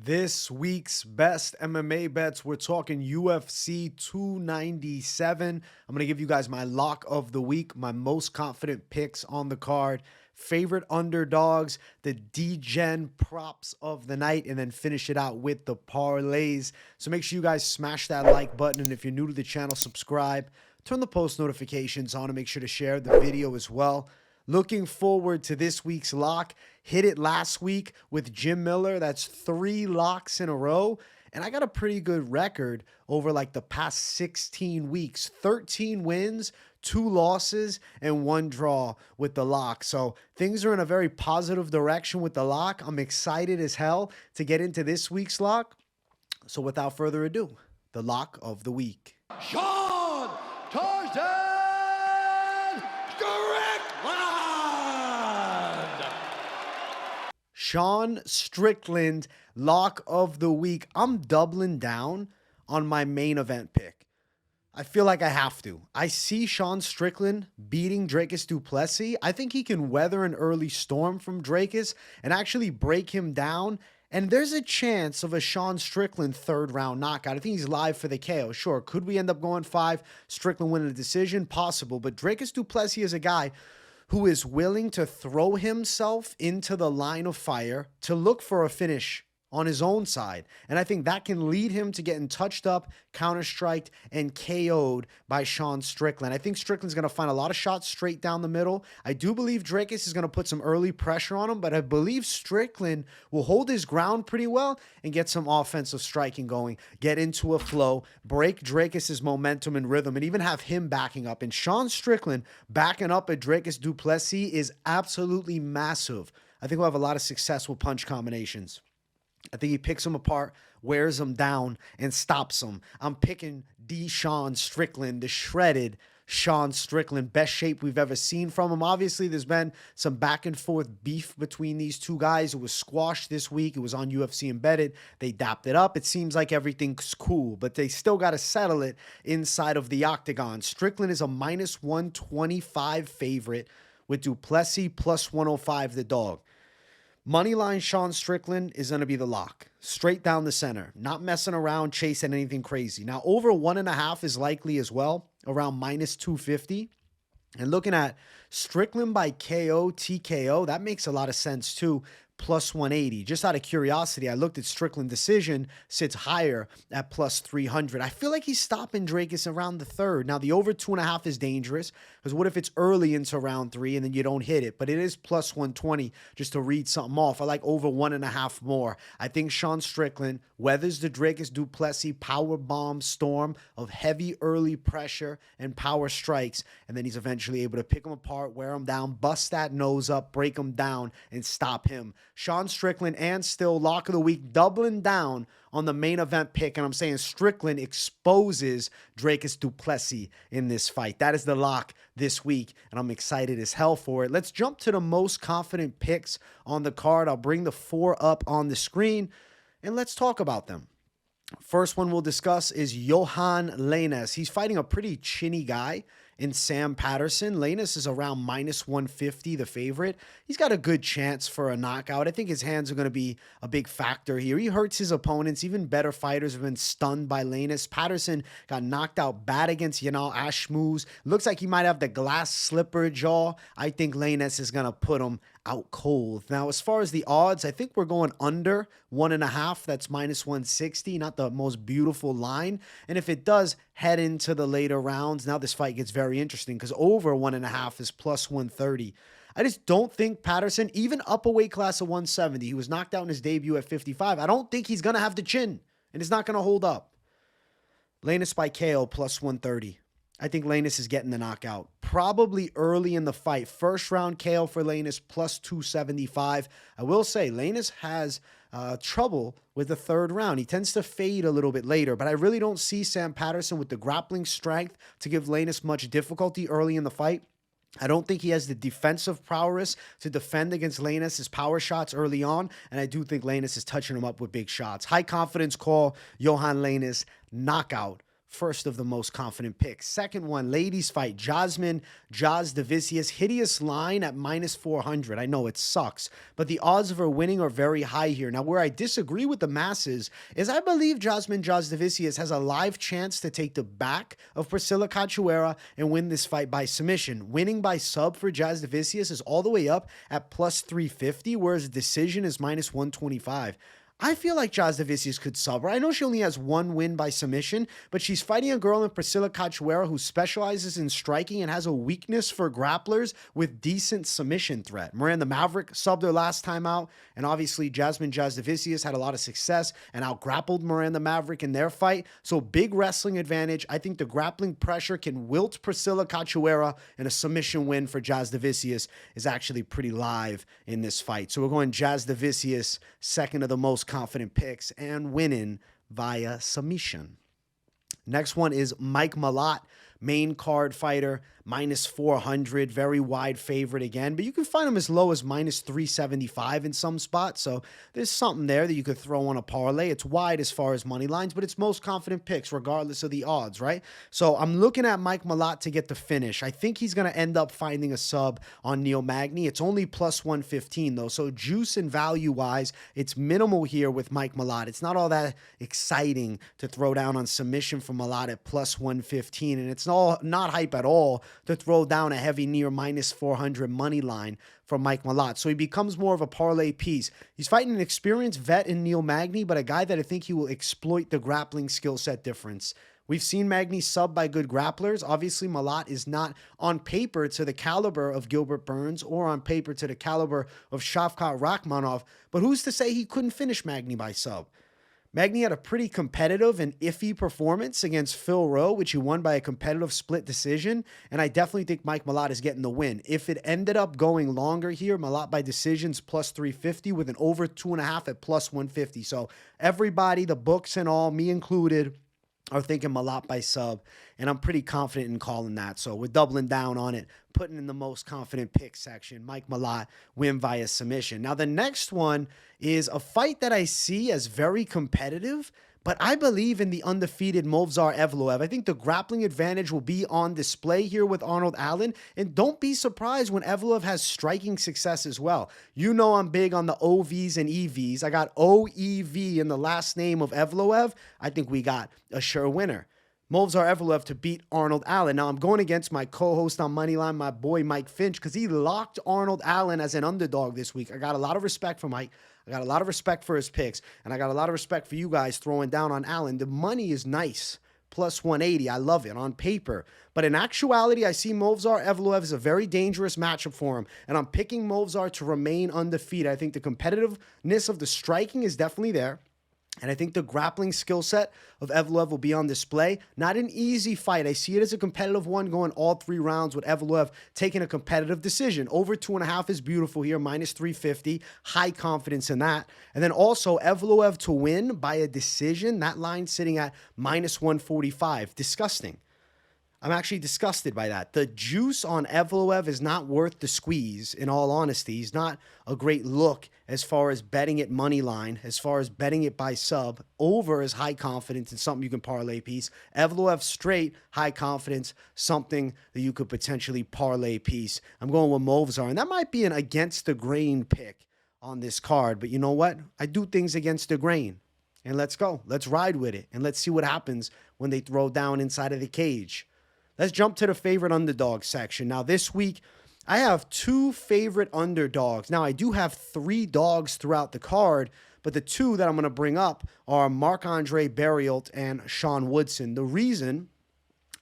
This week's best MMA bets, we're talking UFC 297. I'm going to give you guys my lock of the week, my most confident picks on the card, favorite underdogs, the DGen props of the night, and then finish it out with the parlays. So make sure you guys smash that like button, and if you're new to the channel, subscribe. Turn the post notifications on and make sure to share the video as well. Looking forward to this week's lock. Hit it last week with Jim Miller. That's 3 locks in a row. And I got a pretty good record over like the past 16 weeks. 13 wins, 2 losses, and 1 draw with the lock. So things are in a very positive direction with the lock. I'm excited as hell to get into this week's lock. So without further ado, the lock of the week. Sean Tarzan Strickland! Sean Strickland, lock of the week. I'm doubling down on my main event pick. I feel like I have to. I see Sean Strickland beating Dricus du Plessis. I think he can weather an early storm from Dricus and actually break him down. And there's a chance of a Sean Strickland third round knockout. I think he's live for the KO. Sure, could we end up going 5? Strickland winning a decision? Possible. But Dricus du Plessis is a guy who is willing to throw himself into the line of fire to look for a finish on his own side. And I think that can lead him to getting touched up, counter-striked, and KO'd by Sean Strickland. I think Strickland's going to find a lot of shots straight down the middle. I do believe Dricus is going to put some early pressure on him, but I believe Strickland will hold his ground pretty well and get some offensive striking going, get into a flow, break Dricus's momentum and rhythm, and even have him backing up. And Sean Strickland backing up at Dricus du Plessis is absolutely massive. I think we'll have a lot of success with punch combinations. I think he picks him apart, wears him down, and stops him. I'm picking Sean Strickland, the shredded Sean Strickland, best shape we've ever seen from him. Obviously, there's been some back and forth beef between these two guys. It was squashed this week. It was on UFC Embedded. They dapped it up. It seems like everything's cool, but they still got to settle it inside of the octagon. Strickland is a minus 125 favorite with du Plessis plus 105 the dog. Moneyline Sean Strickland is going to be the lock. Straight down the center. Not messing around, chasing anything crazy. Now, over 1.5 is likely as well, around minus 250. And looking at Strickland by KO, TKO, that makes a lot of sense too. Plus 180. Just out of curiosity, I looked at Strickland decision, sits higher at plus 300. I feel like he's stopping Dricus around the third. Now, the over 2.5 is dangerous because what if it's early into round 3 and then you don't hit it? But it is plus 120 just to read something off. I like over 1.5 more. I think Sean Strickland weathers the Dricus du Plessis power bomb storm of heavy early pressure and power strikes, and then he's eventually able to pick him apart, wear him down, bust that nose up, break him down, and stop him. Sean Strickland and still lock of the week, doubling down on the main event pick. And I'm saying Strickland exposes Dricus du Plessis in this fight. That is the lock this week, and I'm excited as hell for it. Let's jump to the most confident picks on the card. I'll bring the 4 up on the screen, and let's talk about them. First one we'll discuss is Johan Lainez. He's fighting a pretty chinny guy in Sam Patterson. Lainez is around minus 150, the favorite. He's got a good chance for a knockout. I think his hands are going to be a big factor here. He hurts his opponents. Even better fighters have been stunned by Lainez. Patterson got knocked out bad against Yanal Ashmouz. Looks like he might have the glass slipper jaw. I think Lainez is going to put him out cold. Now, as far as the odds, I think we're going under 1.5. That's minus 160. Not the most beautiful line. And if it does head into the later rounds, now this fight gets very interesting because over 1.5 is plus 130. I just don't think Patterson, even up a weight class of 170, he was knocked out in his debut at 55. I don't think he's going to have the chin, and it's not going to hold up. Lainez by KO plus 130. I think Lainez is getting the knockout. Probably early in the fight. First round KO for Lainez plus 275. I will say Lainez has trouble with the third round. He tends to fade a little bit later, but I really don't see Sam Patterson with the grappling strength to give Lainez much difficulty early in the fight. I don't think he has the defensive prowess to defend against Lainez's power shots early on, and I do think Lainez is touching him up with big shots. High confidence call, Johan Lainez, knockout First of the most confident picks. Second one, ladies fight. Jasmine Jasudavicius, hideous line at -400. I know it sucks, but the odds of her winning are very high here. Now, where I disagree with the masses is I believe Jasmine Jasudavicius has a live chance to take the back of Priscilla Cachoeira and win this fight by submission. Winning by sub for Jasudavicius is all the way up at +350, whereas decision is -125. I feel like Jasudavicius could sub her. I know she only has one win by submission, but she's fighting a girl in Priscilla Cachoeira who specializes in striking and has a weakness for grapplers with decent submission threat. Miranda Maverick subbed her last time out, and obviously Jasmine Jasudavicius had a lot of success and out-grappled Miranda Maverick in their fight. So big wrestling advantage. I think the grappling pressure can wilt Priscilla Cachoeira, and a submission win for Jasudavicius is actually pretty live in this fight. So we're going Jasudavicius, second of the most confident picks, and winning via submission. Next one is Mike Malott, main card fighter, -400, very wide favorite again, but you can find him as low as -375 in some spots, so there's something there that you could throw on a parlay. It's wide as far as money lines, but it's most confident picks regardless of the odds, right? So I'm looking at Mike Malott to get the finish. I think he's going to end up finding a sub on Neil Magny. It's only +115 though, so juice and value wise, it's minimal here with Mike Malott. It's not all that exciting to throw down on submission for Malott at +115, and it's not hype at all to throw down a heavy near -400 money line for Mike Malott. So he becomes more of a parlay piece. He's fighting an experienced vet in Neil Magny, but a guy that I think he will exploit the grappling skill set difference. We've seen Magny sub by good grapplers. Obviously, Malott is not on paper to the caliber of Gilbert Burns or on paper to the caliber of Shavkat Rakhmonov, but who's to say he couldn't finish Magny by sub? Magny had a pretty competitive and iffy performance against Phil Rowe, which he won by a competitive split decision, and I definitely think Mike Malott is getting the win. If it ended up going longer here, Malott by decisions +350 with an over 2.5 at +150. So everybody, the books and all, me included, are thinking Malott by sub, and I'm pretty confident in calling that. So we're doubling down on it, putting in the most confident pick section. Mike Malott win via submission. Now the next one is a fight that I see as very competitive, but I believe in the undefeated Movsar Evloev. I think the grappling advantage will be on display here with Arnold Allen. And don't be surprised when Evloev has striking success as well. You know I'm big on the OVs and EVs. I got OEV in the last name of Evloev. I think we got a sure winner. Movsar Evloev to beat Arnold Allen. Now, I'm going against my co-host on Moneyline, my boy Mike Finch, because he locked Arnold Allen as an underdog this week. I got a lot of respect for Mike. I got a lot of respect for his picks, and I got a lot of respect for you guys throwing down on Allen. The money is nice, +180. I love it on paper. But in actuality, I see Movsar Evloev as a very dangerous matchup for him, and I'm picking Movsar to remain undefeated. I think the competitiveness of the striking is definitely there. And I think the grappling skill set of Evloev will be on display. Not an easy fight. I see it as a competitive one going all 3 rounds with Evloev taking a competitive decision. Over 2.5 is beautiful here, -350. High confidence in that. And then also Evloev to win by a decision. That line sitting at -145. Disgusting. I'm actually disgusted by that. The juice on Evloev is not worth the squeeze, in all honesty. He's not a great look as far as betting it money line, as far as betting it by sub. Over is high confidence and something you can parlay piece. Evloev straight, high confidence, something that you could potentially parlay piece. I'm going with Movsar, and that might be an against the grain pick on this card. But you know what? I do things against the grain. And let's go. Let's ride with it. And let's see what happens when they throw down inside of the cage. Let's jump to the favorite underdog section. Now, this week, I have 2 favorite underdogs. Now, I do have 3 dogs throughout the card, but the 2 that I'm going to bring up are Marc-Andre Barriault and Sean Woodson. The reason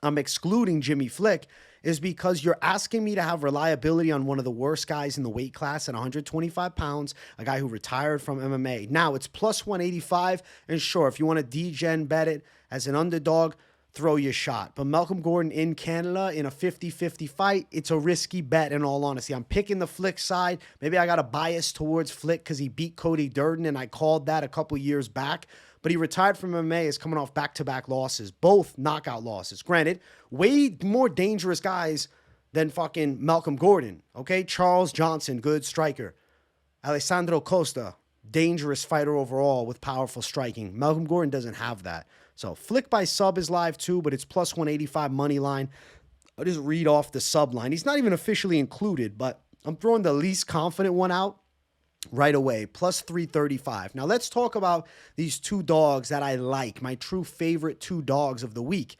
I'm excluding Jimmy Flick is because you're asking me to have reliability on one of the worst guys in the weight class at 125 pounds, a guy who retired from MMA. Now, it's +185, and sure, if you want to DGen bet it as an underdog, throw your shot. But Malcolm Gordon in Canada in a 50-50 fight, it's a risky bet in all honesty. I'm picking the Flick side. Maybe I got a bias towards Flick because he beat Cody Durden, and I called that a couple years back. But he retired from MMA, is coming off back-to-back losses, both knockout losses. Granted, way more dangerous guys than fucking Malcolm Gordon, okay? Charles Johnson, good striker. Alessandro Costa, dangerous fighter overall with powerful striking. Malcolm Gordon doesn't have that. So Flick by sub is live too, but it's plus 185 money line. I'll just read off the sub line. He's not even officially included, but I'm throwing the least confident one out right away, plus 335. Now let's talk about these two dogs that I like, my true favorite two dogs of the week.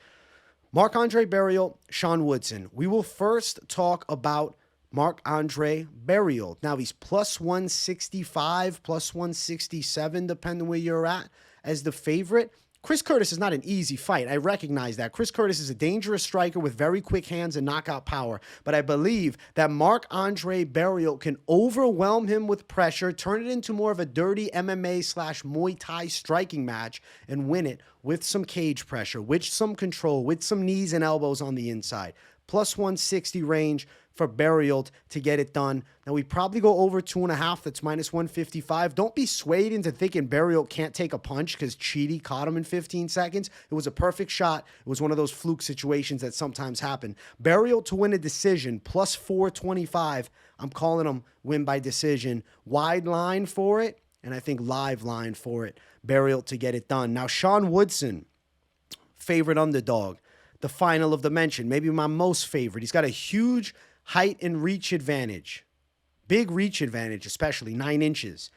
Marc-Andre Barriault, Sean Woodson. We will first talk about Marc-Andre Barriault. Now he's plus 165, plus 167, depending where you're at, as the favorite. Chris Curtis is not an easy fight. I recognize that. Chris Curtis is a dangerous striker with very quick hands and knockout power. But I believe that Marc-Andre Barriault can overwhelm him with pressure, turn it into more of a dirty MMA/Muay Thai striking match, and win it with some cage pressure, with some control, with some knees and elbows on the inside. Plus 160 range for Barriault to get it done. Now, we probably go over 2.5. That's minus 155. Don't be swayed into thinking Barriault can't take a punch because Chidi caught him in 15 seconds. It was a perfect shot. It was one of those fluke situations that sometimes happen. Barriault to win a decision, plus 425. I'm calling him win by decision. Wide line for it, and I think live line for it. Barriault to get it done. Now, Sean Woodson, favorite underdog. The final of the mention, maybe my most favorite. He's got a huge height and reach advantage. Big reach advantage, especially 9 inches.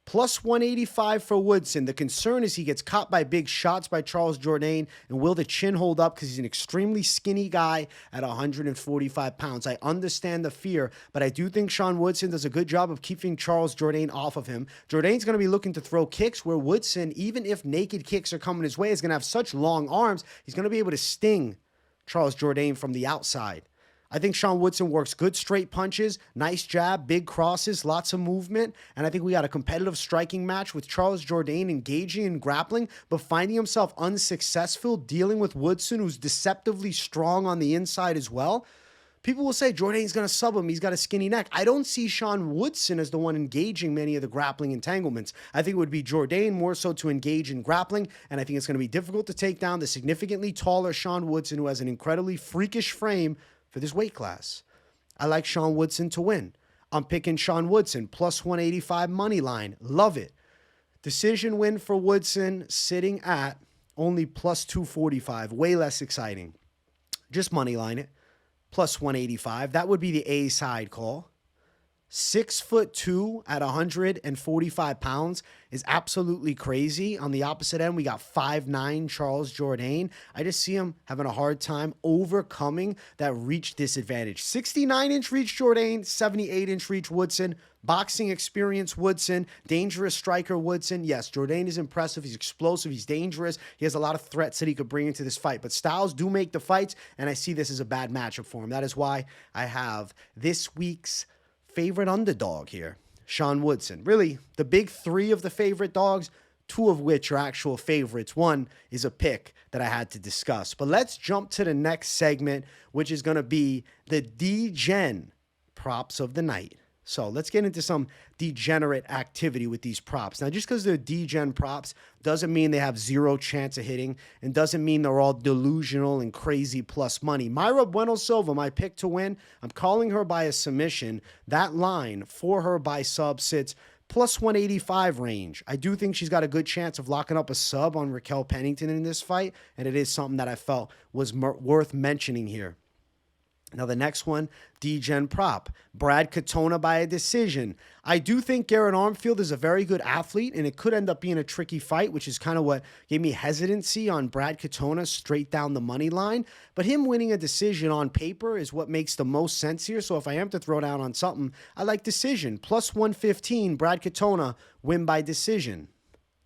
Plus 185 for Woodson. The concern is he gets caught by big shots by Charles Jourdain, and will the chin hold up because he's an extremely skinny guy at 145 pounds. I understand the fear, but I do think Sean Woodson does a good job of keeping Charles Jourdain off of him. Jourdain's going to be looking to throw kicks where Woodson, even if naked kicks are coming his way, is going to have such long arms, he's going to be able to sting Charles Jourdain from the outside. I think Sean Woodson works good straight punches, nice jab, big crosses, lots of movement, and I think we got a competitive striking match with Charles Jourdain engaging in grappling, but finding himself unsuccessful dealing with Woodson, who's deceptively strong on the inside as well. People will say Jourdain's going to sub him. He's got a skinny neck. I don't see Sean Woodson as the one engaging many of the grappling entanglements. I think it would be Jourdain more so to engage in grappling, and I think it's going to be difficult to take down the significantly taller Sean Woodson, who has an incredibly freakish frame for this weight class. I like Sean Woodson to win. I'm picking Sean Woodson, plus 185 money line. Love it. Decision win for Woodson, sitting at only plus 245. Way less exciting. Just money line it. Plus 185. That would be the A side call. 6'2" at 145 pounds is absolutely crazy. On the opposite end, we got 5'9" Charles Jourdain. I just see him having a hard time overcoming that reach disadvantage. 69-inch reach Jourdain, 78-inch reach Woodson. Boxing experience Woodson, dangerous striker Woodson. Yes, Jourdain is impressive. He's explosive. He's dangerous. He has a lot of threats that he could bring into this fight. But styles do make the fights, and I see this as a bad matchup for him. That is why I have this week's favorite underdog here, Sean Woodson. Really, the big 3 of the favorite dogs, 2 of which are actual favorites. 1 is a pick that I had to discuss. But let's jump to the next segment, which is going to be the DGen Props of the night. So let's get into some degenerate activity with these props. Now, just because they're DGen props doesn't mean they have zero chance of hitting, and doesn't mean they're all delusional and crazy plus money. Myra Bueno Silva, my pick to win. I'm calling her by a submission. That line for her by sub sits plus 185 range. I do think she's got a good chance of locking up a sub on Raquel Pennington in this fight, and it is something that I felt was worth mentioning here. Now, the next one, DGen Prop, Brad Katona by a decision. I do think Garrett Armfield is a very good athlete, and it could end up being a tricky fight, which is kind of what gave me hesitancy on Brad Katona straight down the money line. But him winning a decision on paper is what makes the most sense here. So if I am to throw down on something, I like decision. Plus 115, Brad Katona, win by decision.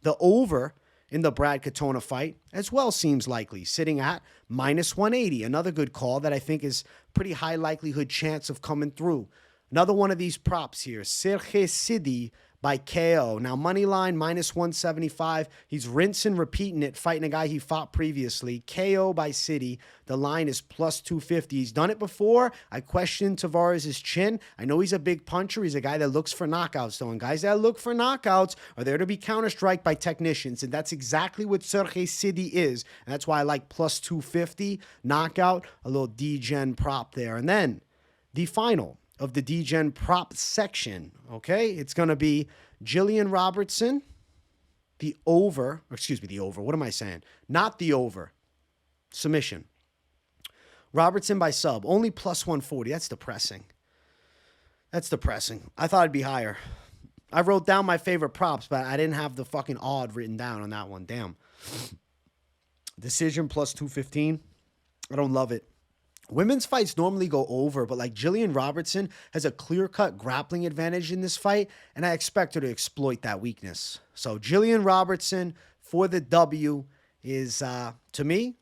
The over in the Brad Katona fight as well seems likely, sitting at minus 180. Another good call that I think is pretty high likelihood chance of coming through. Another one of these props here, Sergey Siddy by KO. Now, money line, minus 175. He's rinsing, repeating it, fighting a guy he fought previously. KO by Siddy. The line is plus 250. He's done it before. I question Tavares' chin. I know he's a big puncher. He's a guy that looks for knockouts, though. And guys that look for knockouts are there to be counter-strike by technicians. And that's exactly what Sergey Siddy is. And that's why I like plus 250. Knockout, a little DGen prop there. And then the final of the DGen prop section, okay? It's going to be Jillian Robertson, the over, or excuse me, the over. What am I saying? Not the over. Submission. Robertson by sub, only plus 140. That's depressing. That's depressing. I thought it'd be higher. I wrote down my favorite props, but I didn't have the fucking odd written down on that one. Damn. Decision plus 215. I don't love it. Women's fights normally go over, but like Jillian Robertson has a clear-cut grappling advantage in this fight, and I expect her to exploit that weakness. So Jillian Robertson for the W is, to me,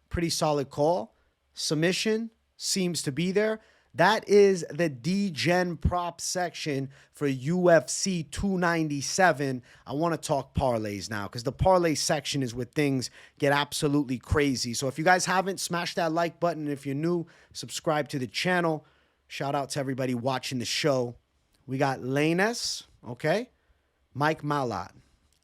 pretty solid call. Submission seems to be there. That is the DGen Props section for UFC 297. I want to talk parlays now because the parlay section is where things get absolutely crazy. So if you guys haven't, smash that like button. If you're new, subscribe to the channel. Shout out to everybody watching the show. We got Lanes, okay? Mike Malott,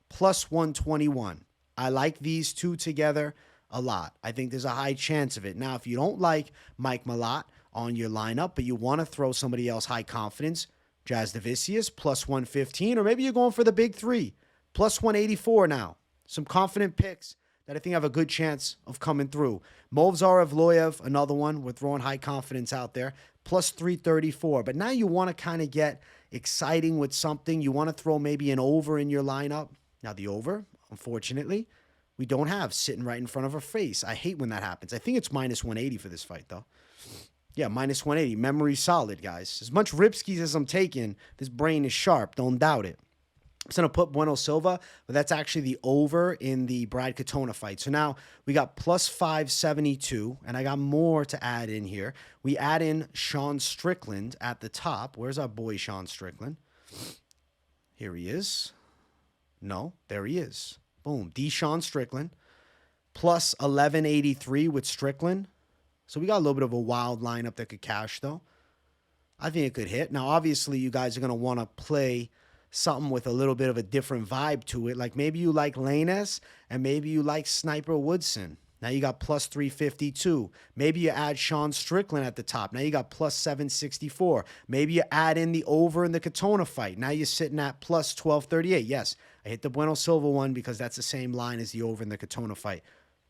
plus 121. I like these two together a lot. I think there's a high chance of it. Now, if you don't like Mike Malott on your lineup, but you want to throw somebody else high confidence, Jasdavicius, plus 115, or maybe you're going for the big three, plus 184 now. Some confident picks that I think have a good chance of coming through. Movsar Evloev, another one. We're throwing high confidence out there, plus 334. But now you want to kind of get exciting with something. You want to throw maybe an over in your lineup. Now, the over, unfortunately, we don't have sitting right in front of our face. I hate when that happens. I think it's minus 180 for this fight, though. Yeah, minus 180. Memory solid, guys. As much ripskis as I'm taking, this brain is sharp. Don't doubt it. I'm going to put Bueno Silva, but that's actually the over in the Brad Katona fight. So now we got plus 572, and I got more to add in here. We add in Sean Strickland at the top. Where's our boy Sean Strickland? Here he is. No, there he is. Boom. DGen Strickland. Plus 1183 with Strickland. So we got a little bit of a wild lineup that could cash, though. I think it could hit. Now, obviously, you guys are going to want to play something with a little bit of a different vibe to it. Like maybe you like Lanes and maybe you like Sniper Woodson. Now you got plus 352. Maybe you add Sean Strickland at the top. Now you got plus 764. Maybe you add in the over in the Katona fight. Now you're sitting at plus 1238. Yes, I hit the Bueno Silva one because that's the same line as the over in the Katona fight.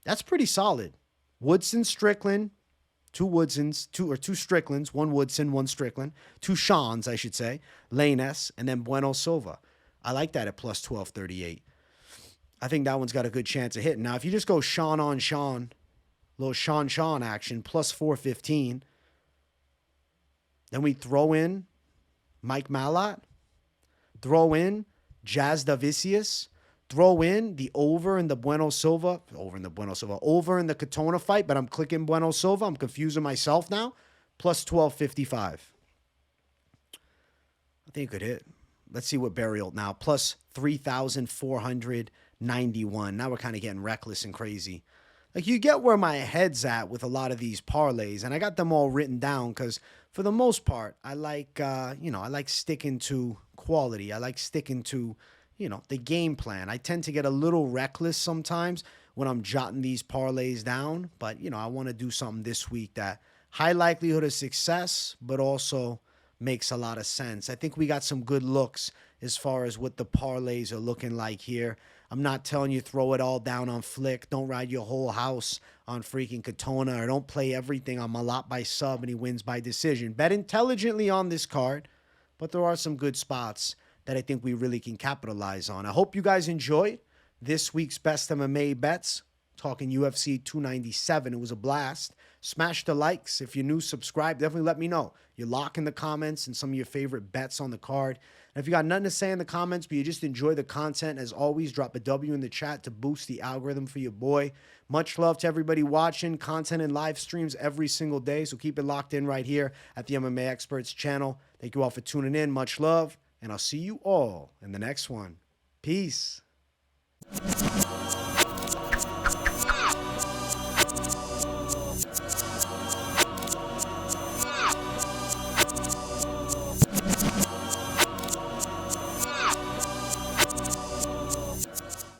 That's pretty solid. Woodson, Strickland. Two Woodsons, two Stricklands, one Woodson, one Strickland, two Seans, I should say, Lanes, and then Bueno Silva. I like that at plus 1238. I think that one's got a good chance of hitting. Now, if you just go Sean on Sean, little Sean action, plus 415, then we throw in Mike Malott, throw in Jasdavicius, throw in the over in the Bueno Silva, over in the Katona fight, but I'm clicking Bueno Silva. I'm confusing myself now. Plus 1255. I think it could hit. Let's see what burial now. Plus 3,491. Now we're kind of getting reckless and crazy. Like you get where my head's at with a lot of these parlays, and I got them all written down because for the most part, I like, I like sticking to quality. I like sticking to the game plan. I tend to get a little reckless sometimes when I'm jotting these parlays down, but, I want to do something this week that high likelihood of success, but also makes a lot of sense. I think we got some good looks as far as what the parlays are looking like here. I'm not telling you throw it all down on Flick. Don't ride your whole house on freaking Katona, or don't play everything on Malott by sub and he wins by decision. Bet intelligently on this card, but there are some good spots that I think we really can capitalize on. I hope you guys enjoyed this week's Best MMA Bets, talking UFC 297. It was a blast. Smash the likes. If you're new, subscribe. Definitely let me know. You're locking the comments and some of your favorite bets on the card. And if you got nothing to say in the comments, but you just enjoy the content, as always, drop a W in the chat to boost the algorithm for your boy. Much love to everybody watching. Content and live streams every single day, so keep it locked in right here at the MMA Experts channel. Thank you all for tuning in. Much love. And I'll see you all in the next one. Peace.